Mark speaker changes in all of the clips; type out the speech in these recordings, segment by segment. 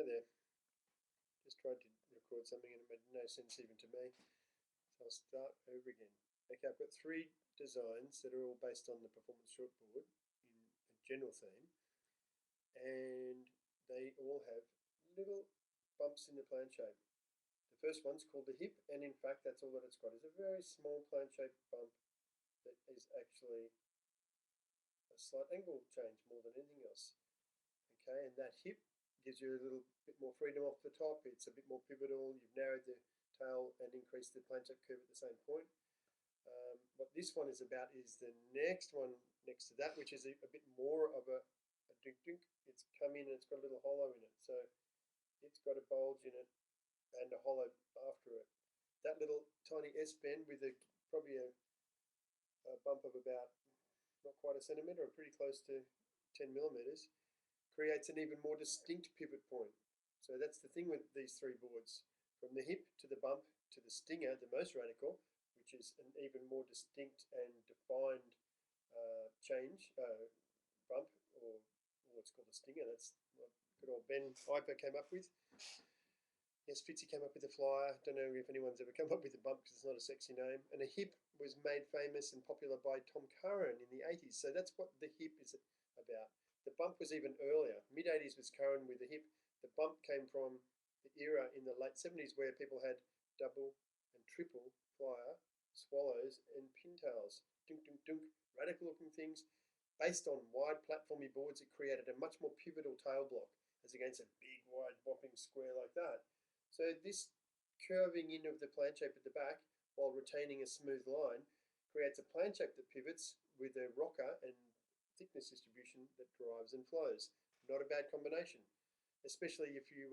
Speaker 1: Hi there. Just tried to record something and it made no sense even to me. So I'll start over again. Okay, I've got three designs that are all based on the performance shortboard in a general theme, and they all have little bumps in the plan shape. The first one's called the hip, and in fact that's all that it's got, is a very small plan shaped bump that is actually a slight angle change more than anything else. Okay, and that hip gives you a little bit more freedom off the top. It's a bit more pivotal. You've narrowed the tail and increased the plan shape curve at the same point. What this one is about is the next one next to that, which is a bit more of a dink dink. It's come in and it's got a little hollow in it. So it's got a bulge in it and a hollow after it. That little tiny S bend with probably a bump of about not quite a centimetre or pretty close to 10 millimetres creates an even more distinct pivot point. So that's the thing with these three boards. From the hip to the bump to the stinger, the most radical, which is an even more distinct and defined bump, or what's called a stinger. That's what good old Ben Piper came up with. Yes, Fitzy came up with a flyer. Don't know if anyone's ever come up with a bump because it's not a sexy name. And a hip was made famous and popular by Tom Curran in the 80s. So that's what the hip is about. The bump was even earlier. Mid-80s was Curran with the hip. The bump came from the era in the late 70s where people had double and triple flyer, swallows, and pintails. Dunk, dunk, dunk. Radical looking things. Based on wide platformy boards, it created a much more pivotal tail block as against a big, wide, bopping square like that. So this curving in of the plan shape at the back while retaining a smooth line creates a plan shape that pivots with a rocker and thickness distribution that drives and flows. Not a bad combination, especially if you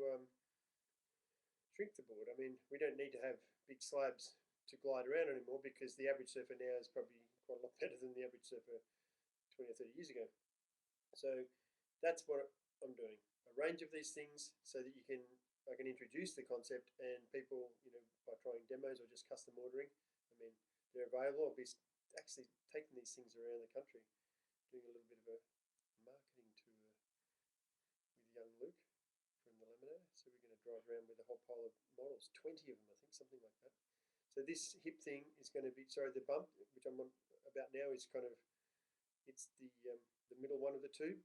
Speaker 1: shrink the board. I mean, we don't need to have big slabs to glide around anymore because the average surfer now is probably quite a lot better than the average surfer 20 or 30 years ago. So that's what I'm doing. A range of these things so that I can introduce the concept and people, by trying demos or just custom ordering. I mean, they're available. I'll be actually taking these things around the country, doing a little bit of a marketing tour with young Luke from the Laminator. So we're going to drive around with a whole pile of models, 20 of them, I think, something like that. So this hip thing is going to be, the bump, which I'm on about now, is kind of, it's the middle one of the two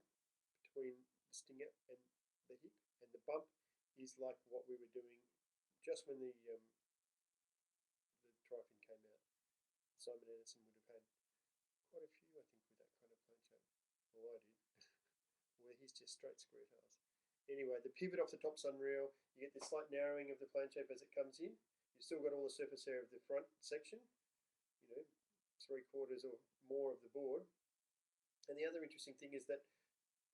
Speaker 1: between the stinger and the hip, and the bump is like what we were doing just when the Tri-Fin came out. Simon Anderson would have had quite a few, I think, with that kind of plan shape. Well, I did. Where he's just straight square tails. Anyway, the pivot off the top's unreal. You get this slight narrowing of the plan shape as it comes in. You've still got all the surface area of the front section, 3/4 or more of the board. And the other interesting thing is that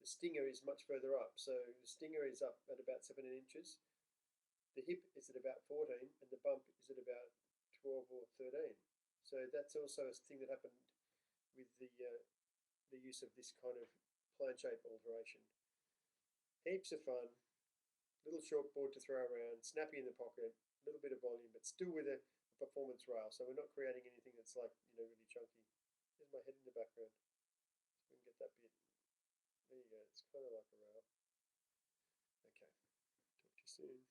Speaker 1: the stinger is much further up. So the stinger is up at about 17 inches. The hip is at about 14 and the bump is at about 12 or 13. So that's also a thing that happened with the use of this kind of plan shape alteration. Heaps of fun. Little short board to throw around, snappy in the pocket, a little bit of volume, but still with a performance rail. So we're not creating anything that's like, really chunky. There's my head in the background. So we can get that bit. There you go. It's kind of like a rail. Okay. Talk to you soon.